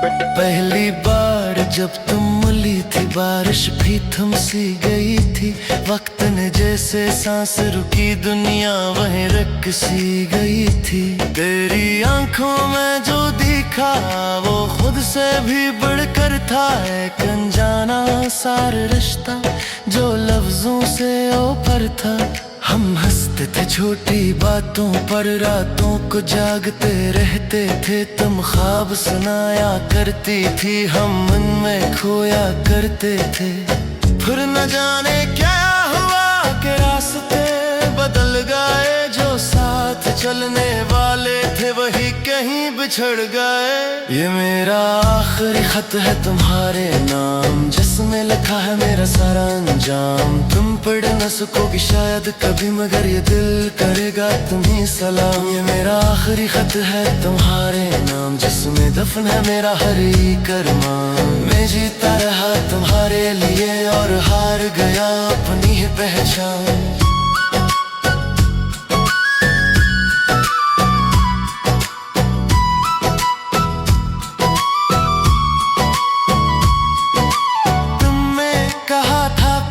पहली बार जब तुम मिली थी बारिश भी थम सी गई थी। वक्त ने जैसे सांस रुकी दुनिया वहीं रुक सी गई थी। तेरी आंखों में जो दिखा वो खुद से भी बढ़कर था। एक अनजाना सारा रिश्ता जो लफ्जों से ऊपर था। हम हंसते थे छोटी बातों पर, रातों को जागते रहते थे। तुम ख्वाब सुनाया करती थी, हम उनमें खोया करते थे। फिर न जाने क्या हुआ कि रास्ते बदल गए। जो साथ चलने वाले थे वही कहीं बिछड़ गए। ये मेरा आखिरी खत है तुम्हारे नाम, जिसमें लिखा है मेरा सारा अंजाम। तुम पढ़ न सकोगी शायद कभी, मगर ये दिल करेगा तुम्हें सलाम। ये मेरा आखिरी खत है तुम्हारे नाम, जिसमें दफन है मेरा हर एक अरमान। मैं जीता रहा तुम्हारे लिए और हार गया अपनी ही पहचान।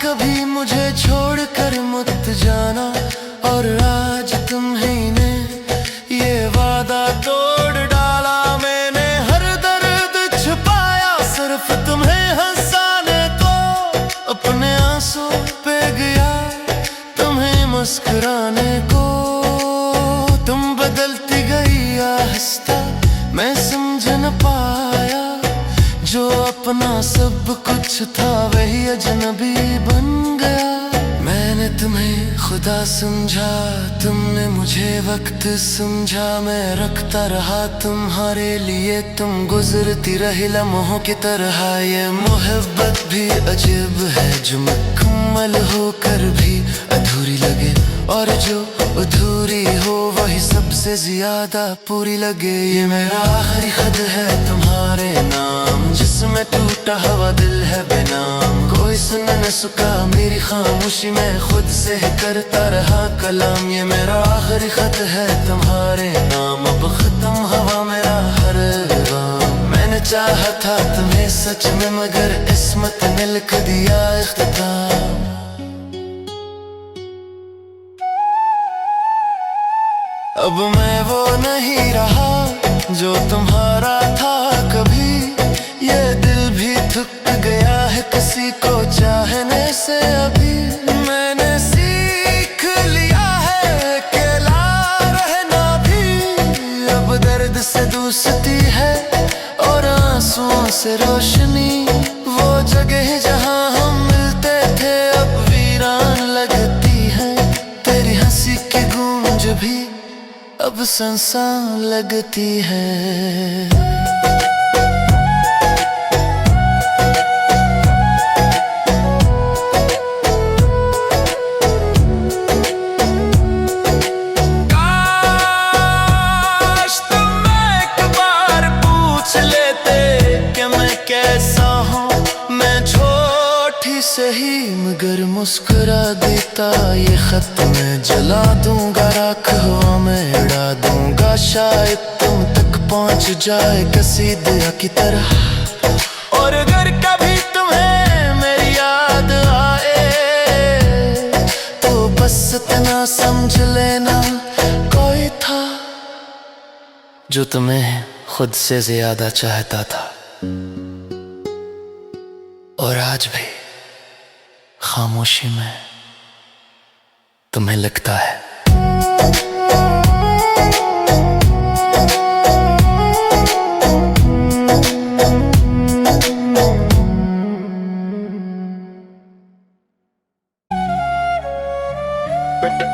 कभी मुझे छोड़कर मत जाना, और आज तुम्हें ये वादा तोड़ डाला। मैंने हर दर्द छुपाया सिर्फ तुम्हें हंसाने को। अपने आंसू पे गया तुम्हें मुस्कुराने को। तुम बदलती गई आहिस्ता, मैं समझ न पाया। जो अपना सब कुछ था वही अजनबी बन गया। मैंने तुम्हें खुदा समझा, तुमने मुझे वक्त समझा। मैं रखता रहा तुम्हारे लिए, तुम गुजरती रही लम्हों की तरह। ये मोहब्बत भी अजीब है जो मुकम्मल होकर भी अधूरी लगे, और जो अधूरी हो वही सबसे ज्यादा पूरी लगे। ये मेरा आखिरी खत है तुम्हारे नाम, जिसमें टूटा हुआ दिल है बेनाम। कोई सुन न सका मेरी खामोशी, मैं खुद से करता रहा कलाम। ये मेरा आखिरी खत है तुम्हारे नाम, अब खत्म हुआ मेरा हर गम। मैंने चाहा था तुम्हें सच में, मगर किस्मत ने लिख दिया इख्तिताम। अब मैं वो नहीं रहा जो तुम्हारा था कभी। ये दिल भी थक गया है किसी को चाहने से अभी। मैंने सीख लिया है कि ला रहना भी अब दर्द से दूसती है, और आंसुओं से रोशनी। वो जगह जहां हम मिलते थे अब वीरान लगती है। तेरी हंसी की गूंज भी अब सुनसान लगती है। सही मगर मुस्कुरा देता ये खत, मैं जला दूंगा राख हवा में उड़ा दूंगा। शायद तुम तक पहुंच जाए कसीदा की तरह। और अगर कभी तुम्हें मेरी याद आए तो बस इतना समझ लेना, कोई था जो तुम्हें खुद से ज्यादा चाहता था। और आज भी खामोशी में तुम्हें लगता है।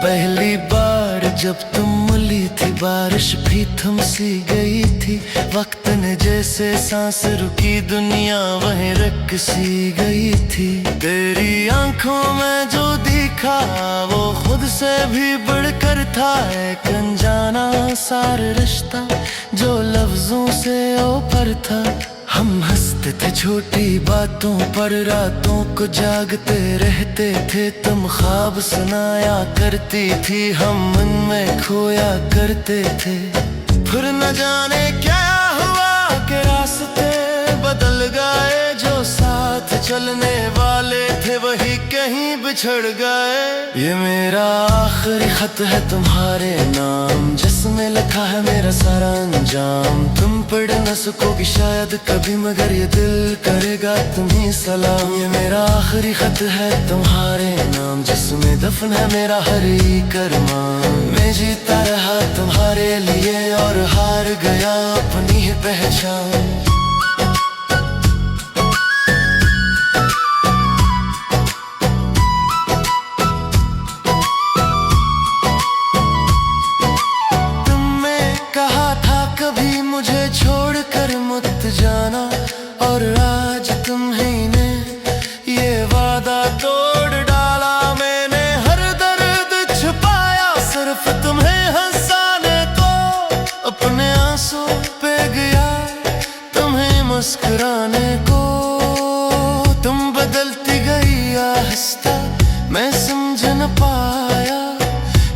पहली बार जब तुम मिली थी बारिश भी थम सी गई थी। वक्त ने जैसे सांस रुकी दुनिया वहीं रुक सी गई थी। तेरी आंखों में जो दिखा वो खुद से भी बढ़कर था। एक अनजाना सारा रिश्ता जो लफ्जों से ऊपर था। हम हंसते थे छोटी बातों पर, रातों को जागते रहते थे। तुम ख्वाब सुनाया करती थी, हम उनमें खोया करते थे। फिर न जाने क्या हुआ कि रास्ते चलने वाले थे वही कहीं बिछड़ गए। ये मेरा आखिरी खत है तुम्हारे नाम, जिसमें लिखा है मेरा सारा अंजाम। तुम पढ़ न सकोगी शायद कभी, मगर ये दिल करेगा तुम्हें सलाम। ये मेरा आखिरी खत है तुम्हारे नाम, जिसमें दफन है मेरा हर एक अरमान। मैं जीता रहा तुम्हारे लिए और हार गया अपनी ही पहचान। मुझे छोड़कर मत जाना, और आज तुम्हें ये वादा तोड़ डाला। मैंने हर दर्द छुपाया सिर्फ तुम्हें हंसाने को, अपने आंसू पे गया तुम्हें मुस्कुराने को। तुम बदलती गई आहिस्ता, मैं समझ न पाया,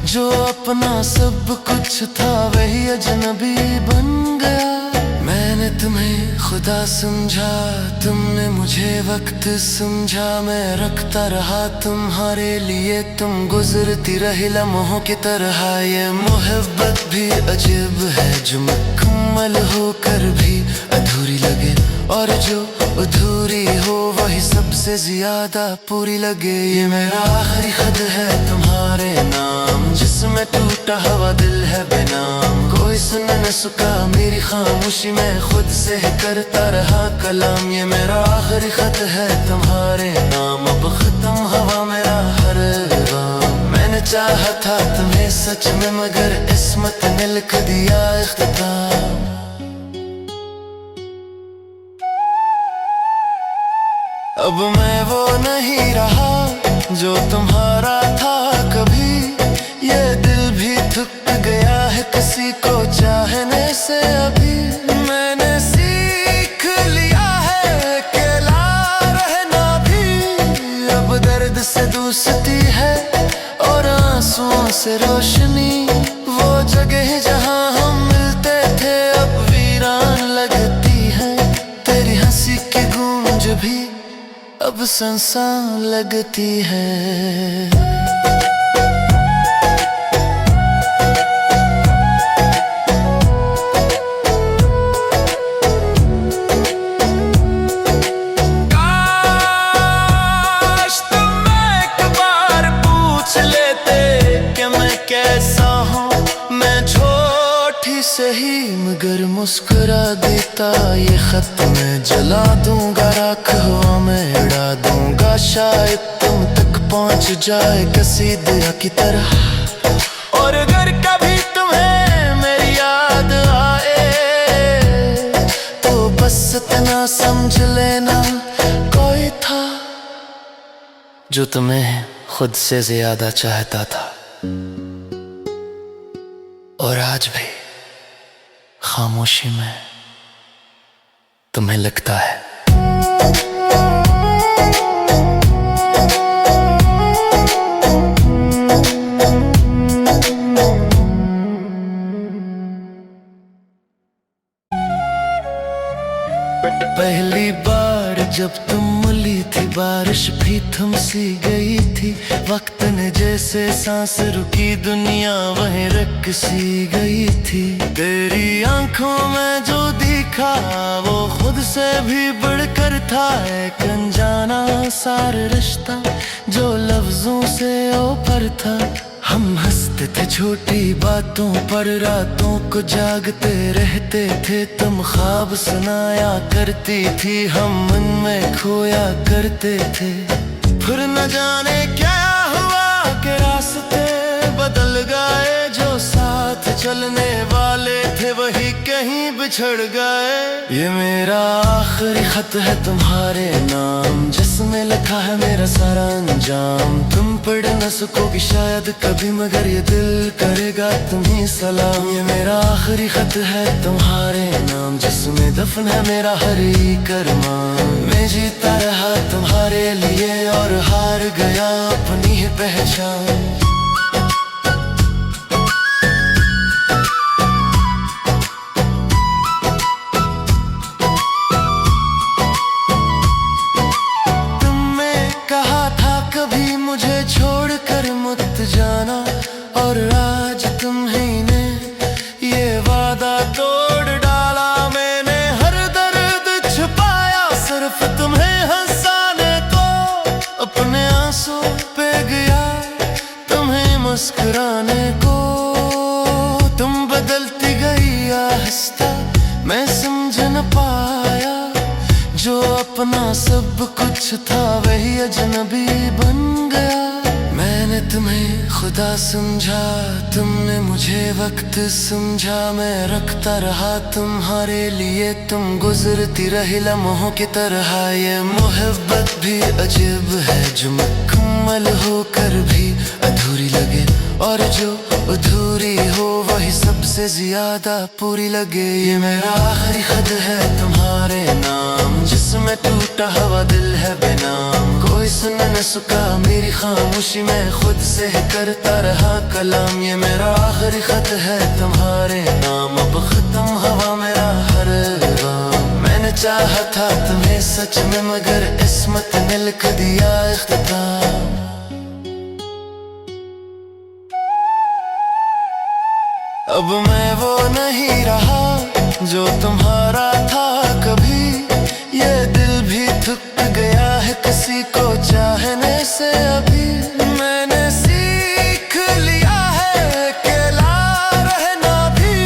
जो अपना सब कुछ था वही अजनबी बन गया। मैंने तुम्हें खुदा समझा, तुमने मुझे वक्त समझा। मैं रखता रहा तुम्हारे लिए, तुम गुजरती रही लम्हों की तरह। ये मोहब्बत भी अजीब है, जो मुकम्मल होकर भी अधूरी लगे, और जो अधूरी हो वही सबसे ज्यादा पूरी लगे। ये मेरा आखिरी खत है तुम्हारे नाम, जिसमें टूटा हुआ दिल है बेनाम। कोई सुन न सका मेरी खामोशी, मैं खुद से करता रहा कलाम। ये मेरा आखिरी खत है तुम्हारे नाम, अब खत्म हुआ मेरा हर गम। मैंने चाहा था तुम्हें सच में, मगर किस्मत ने लिख दिया इख्तिताम। अब मैं वो नहीं रहा जो तुम्हारा था कभी, ये दिल भी थक गया है किसी को चाहने से अभी। मैंने सीख लिया है कि ला रहना भी अब दर्द से दूसती है, और आंसुओं से रोशनी। वो जगह जहां हम मिलते थे अब वीरान लगती है, तेरी हंसी की गूंज भी अब सुनसान लगती है। सही मगर मुस्कुरा देता ये खत, मैं जला दूंगा राख हवा में उड़ा दूंगा। शायद तुम तक पहुंच जाए कसीदा की तरह, और अगर कभी तुम्हें मेरी याद आए तो बस इतना समझ लेना, कोई था जो तुम्हें खुद से ज्यादा चाहता था, और आज भी खामोशी में तुम्हें लगता है। पहली बार जब तुम मिली थी बारिश भी थम सी गई थी, वक्त ने जैसे सांस रुकी दुनिया वहीं रुक सी गई थी। तेरी आंखों में जो दिखा वो खुद से भी बढ़कर था, एक अनजाना सारा रिश्ता जो लफ्जों से ऊपर था। हम हंसते थे छोटी बातों पर, रातों को जागते रहते थे। तुम ख्वाब सुनाया करती थी, हम उनमें खोया करते थे। फिर न जाने क्या हुआ कि रास्ते बदल गए, जो साथ चलने वाले थे वही कहीं बिछड़ गए। ये मेरा आखिरी खत है तुम्हारे नाम, जिसमें लिखा है मेरा सारा अंजाम। तुम पढ़ न सकोगी शायद कभी, मगर ये दिल करेगा तुम्हें सलाम। ये मेरा आखिरी खत है तुम्हारे नाम, जिसमें दफन है मेरा हर एक अरमान। मैं जीता रहा तुम्हारे लिए और हार गया अपनी ही पहचान। मैं समझ न पाया, जो अपना सब कुछ था वही अजनबी बन गया। मैंने तुम्हें खुदा समझा, तुमने मुझे वक्त समझा। मैं रखता रहा तुम्हारे लिए, तुम गुजरती रही लम्हों की तरह। ये मोहब्बत भी अजीब है, जो मुकम्मल होकर भी अधूरी लगे, और जो अधूरी हो वही सबसे ज्यादा पूरी लगे। ये मेरा आखिरी खत है तुम्हारे नाम, जिसमें टूटा हुआ दिल है बेनाम। कोई सुन न सका मेरी खामोशी, मैं खुद से करता रहा कलाम। ये मेरा आखिरी खत है तुम्हारे नाम, अब खत्म हुआ मेरा हर गम। मैंने चाहा था तुम्हें सच में, मगर किस्मत ने लिख दिया इख्तिताम। अब मैं वो नहीं रहा जो तुम्हारा था कभी, ये दिल भी थक गया है किसी को चाहने से। अभी मैंने सीख लिया है कि ला रहना भी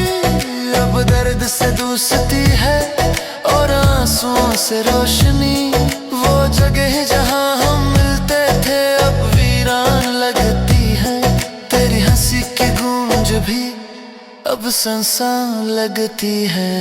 अब दर्द से दूसती है, और आंसुओं से रोशनी। वो जगह जहां हम मिलते थे अब वीरान लगती है, तेरी हंसी की गूंज भी अब सुनसान लगती है।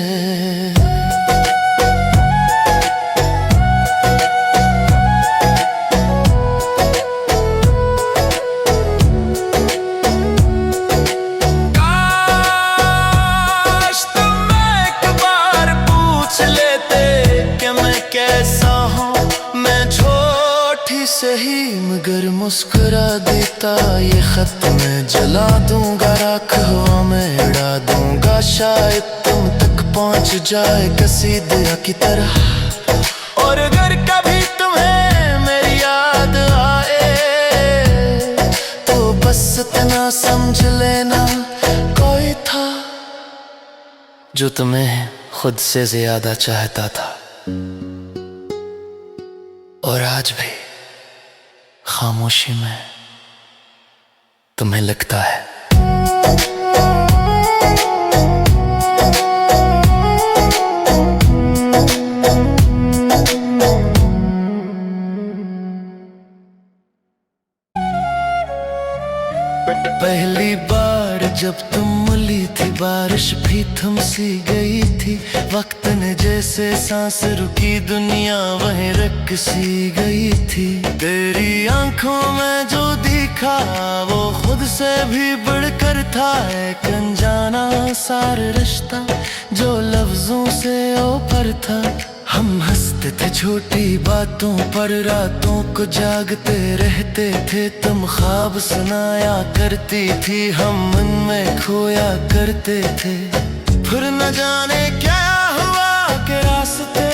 सही मगर मुस्कुरा देता ये खत, मैं जला दूंगा राख हवा में उड़ा दूंगा। शायद तुम तक पहुंच जाए कसीदा की तरह, और अगर कभी तुम्हें मेरी याद आए तो बस इतना समझ लेना, कोई था जो तुम्हें खुद से ज्यादा चाहता था, और आज भी खामोशी में तुम्हें लगता है। पहली बार जब तुम मिली थी, बारिश भी थम सी गई थी। वक्त ने जैसे सांस रुकी, दुनिया वहीं रुक सी गई थी। तेरी आंखों में जो दिखा वो खुद से भी बढ़कर था, एक अनजाना सारा रिश्ता जो लफ्जों से ऊपर था। हम हंसते थे छोटी बातों पर, रातों को जागते रहते थे। तुम ख्वाब सुनाया करती थी, हम उनमें खोया करते थे। फिर न जाने क्या हुआ कि रास्ते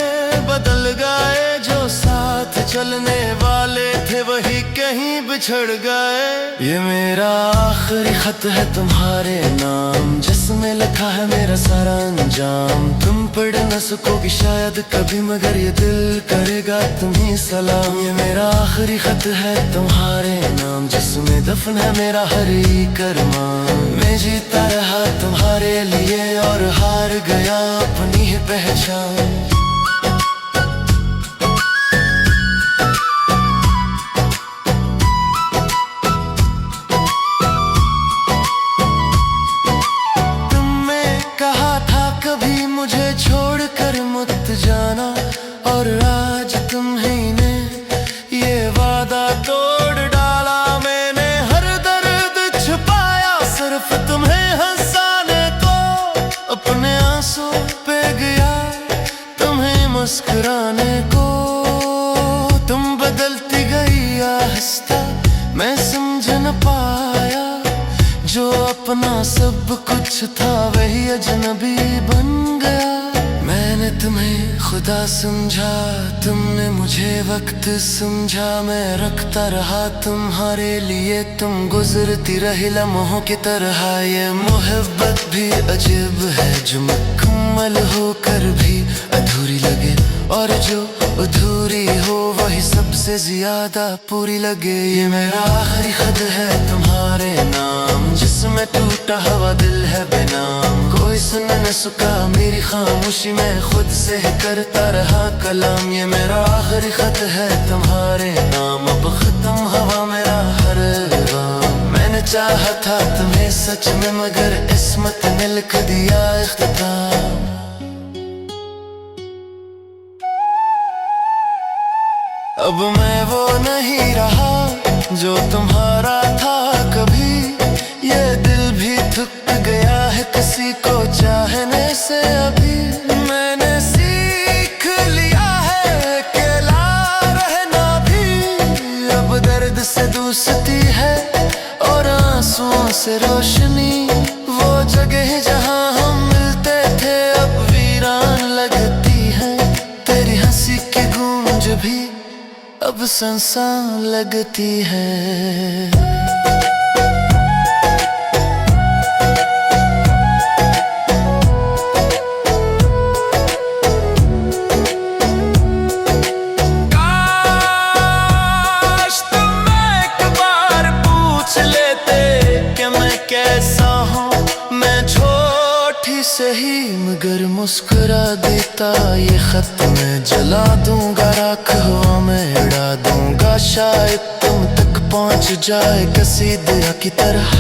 बदल गए, जो साथ चलने वाले थे वही कहीं बिछड़ गए। ये मेरा आखिरी खत है तुम्हारे नाम, जिसमें लिखा है मेरा सारा अंजाम। तुम पढ़ न सकोगी शायद कभी, मगर ये दिल करेगा तुम्हें सलाम। ये मेरा आखिरी खत है तुम्हारे नाम, जिसमें दफन है मेरा हर एक अरमान। मैं जीता रहा तुम्हारे लिए और हार गया अपनी ही पहचान। कभी मुझे छोड़कर मत जाना, और आज तुम्हीं ये वादा तोड़ डाला। मैंने हर दर्द छुपाया सिर्फ तुम्हें हंसाने को, अपने आंसू पे गया तुम्हें मुस्कुराने को। तुम बदलती गई आहिस्ता, मैं समझ न पाया, जो अपना सब कुछ था वही अजनबी बन गया। मैंने तुम्हें खुदा समझा, तुमने मुझे वक्त समझा। मैं रखता रहा तुम्हारे लिए, तुम गुजरती रही लम्हों की तरह। ये मोहब्बत भी अजीब है, जो मुकम्मल होकर भी अधूरी लगे, और जो अधूरी हो वही सबसे ज्यादा पूरी लगे। ये मेरा आखिरी खत है तुम्हारे नाम, जिसमें टूटा हुआ दिल है बेनाम। कोई सुन न सका मेरी खामोशी में खुद से ही करता रहा कलाम। ये मेरा आखिरी खत है तुम्हारे नाम, अब खत्म हवा मेरा हर गाम। मैंने चाहा था तुम्हें सच में मगर किस्मत ने लिख दिया इख्तिताम। अब मैं वो नहीं रहा जो तुम्हारा था कभी, ये दिल भी थक गया है किसी को चाहने से अभी। मैंने सीख लिया है कि ला रहना भी अब दर्द से दोस्ती है और आंसुओं से रोशनी। वो जगह जहां हम मिलते थे अब वीरान लगती है, तेरी हंसी की गूंज भी अब सुनसान लगती है। कैसा हूँ मैं छोटी सही मगर मुस्कुरा देता ये खत मैं जला दूंगा, राख हवा में उड़ा दूंगा। शायद तुम तक पहुँच जाए कसीदा की तरह,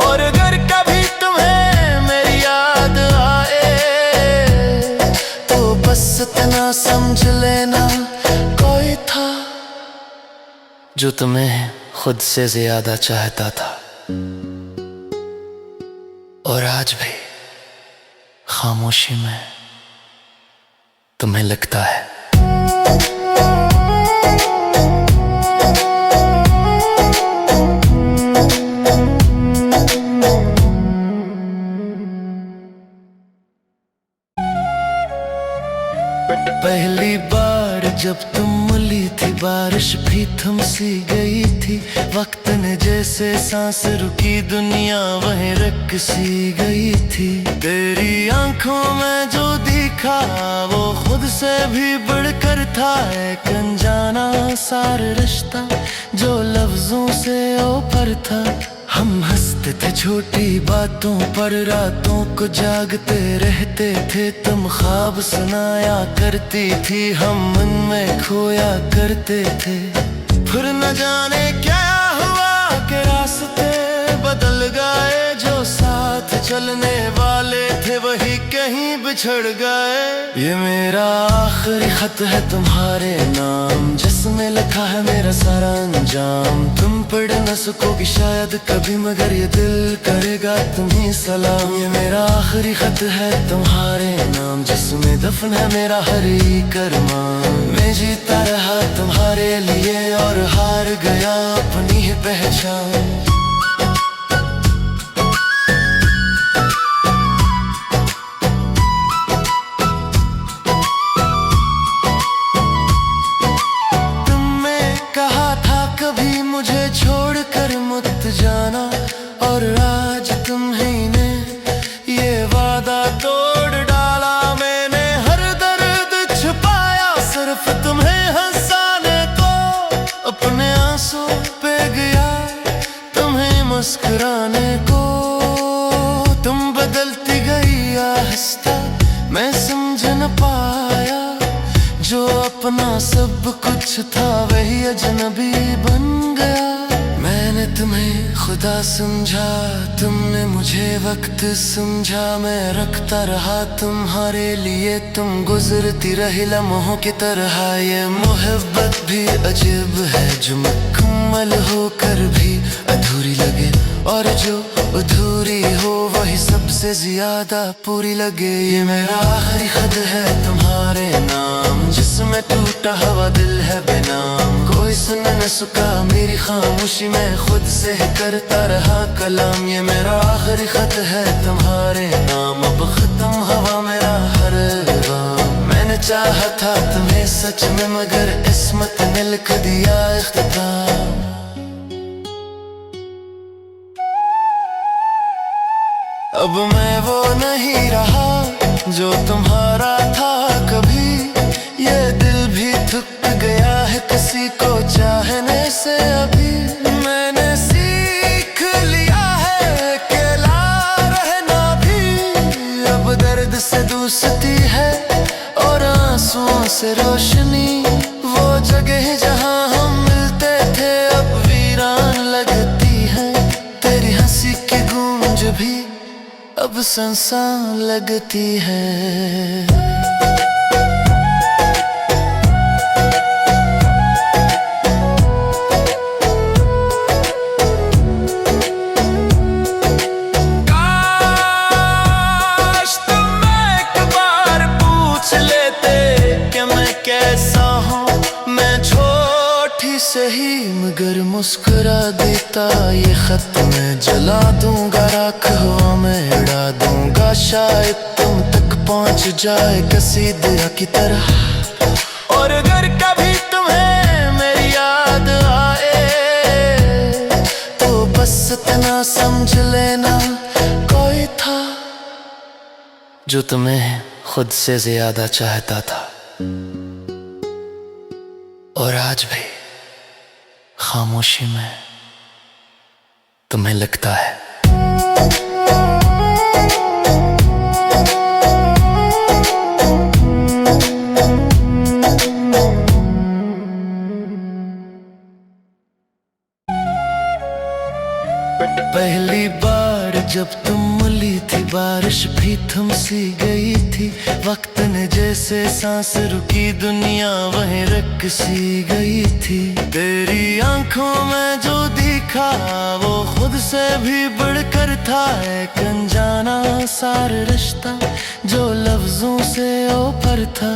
और अगर कभी तुम्हें मेरी याद आए तो बस इतना समझ लेना कोई था जो तुम्हें खुद से ज्यादा चाहता था, और आज भी खामोशी में तुम्हें लगता है। पहली बार जब तुम मिली थी बारिश भी थम सी गई थी, वक्त ने जैसे सांस रुकी दुनिया वहीं रुक सी गई थी। तेरी आंखों में जो दिखा वो खुद से भी बढ़कर था, एक अनजाना सारा रिश्ता जो लफ्जों से ऊपर था। हम हंसते थे छोटी बातों पर, रातों को जागते रहते थे। तुम ख्वाब सुनाया करती थी, हम उनमें खोया करते थे। फिर न जाने क्या हुआ कि रास्ते बदल गए, जो साथ चलने वाले थे वही कहीं बिछड़ गए। ये मेरा आखिरी खत है तुम्हारे नाम, जिसमें लिखा है मेरा सारा अंजाम। तुम पढ़ न सकोगी शायद कभी मगर ये दिल करेगा तुम्हें सलाम। ये मेरा आखिरी खत है तुम्हारे नाम, जिसमें दफन है मेरा हर एक अरमान। मैं जीता रहा तुम्हारे लिए और हार गया अपनी ही पहचान। कभी मुझे छोड़कर मत जाना, और आज तुम्हीं ये वादा तोड़ डाला। मैंने हर दर्द छुपाया सिर्फ तुम्हें हंसाने को, अपने आंसू पे गया तुम्हें मुस्कुराने को। तुम बदलती गई आहिस्ता, मैं समझ न पाया, जो अपना सब कुछ था वही अजनबी बन गया। मैंने तुम्हें खुदा समझा, तुमने मुझे वक्त समझा। मैं रखता रहा तुम्हारे लिए, तुम गुजरती रही लम्हों की तरह। ये मोहब्बत भी अजीब है जो मुकम्मल होकर भी अधूरी लगे, और जो अधूरी हो वही सबसे ज्यादा पूरी लगे। ये मेरा आखिरी खत है तुम्हारे नाम, जिसमें टूटा हुआ दिल है बेनाम। कोई सुन न सका मेरी खामोशी में खुद से ही करता रहा कलाम। ये मेरा आखिरी खत है तुम्हारे नाम, अब खत्म हवा मेरा हर गाम। मैंने चाहा था तुम्हें सच में मगर किस्मत ने लिख दिया इख्तिताम। अब मैं वो नहीं रहा जो तुम्हारा था कभी, ये दिल भी थक गया है किसी को चाहने से अभी। मैंने सीख लिया है कि ला रहना भी है और आंसुओं से रोशनी। वो जगह जहां हम मिलते थे अब वीरान लगती है। तेरी हंसी की गूंज भी अब सुनसान लगती है। सही मगर मुस्कुरा देता ये खत मैं जला दूंगा, राख हवा में उड़ा दूंगा। शायद तुम तक पहुंच जाए कसीदा की तरह। और अगर कभी तुम्हें मेरी याद आए तो बस इतना समझ लेना, कोई था जो तुम्हें खुद से ज्यादा चाहता था। और आज भी खामोशी में तुम्हें लगता है। पहली बार जब तुम मिली थी बारिश भी थम सी गई थी। वक्त ने जैसे सांस रुकी दुनिया वहीं रुक सी गई थी। तेरी आंखों में जो दिखा वो खुद से भी बढ़कर था। एक अनजाना सारा रिश्ता जो लफ्जों से ऊपर था।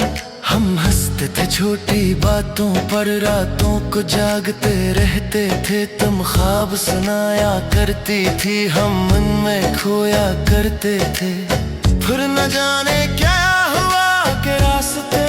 हम हंसते थे छोटी बातों पर, रातों को जागते रहते थे। तुम ख्वाब सुनाया करती थी, हम उनमें खोया करते थे। फिर न जाने क्या हुआ कि रास्ते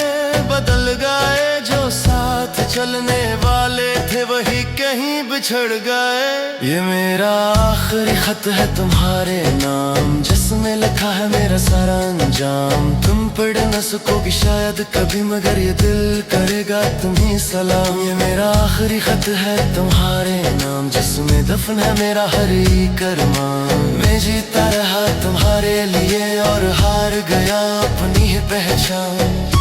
बदल गए। जो साथ चलने वाले थे वही कहीं बिछड़ गए। ये मेरा आखिरी खत है तुम्हारे नाम, जिसमें लिखा है मेरा सारा अंजाम। तुम पढ़ न सकोगी शायद कभी मगर ये दिल करेगा तुम्हें सलाम। ये मेरा आखिरी खत है तुम्हारे नाम, जिसमें दफन है मेरा हर एक अरमान। मैं जीता रहा तुम्हारे लिए और हार गया अपनी ही पहचान।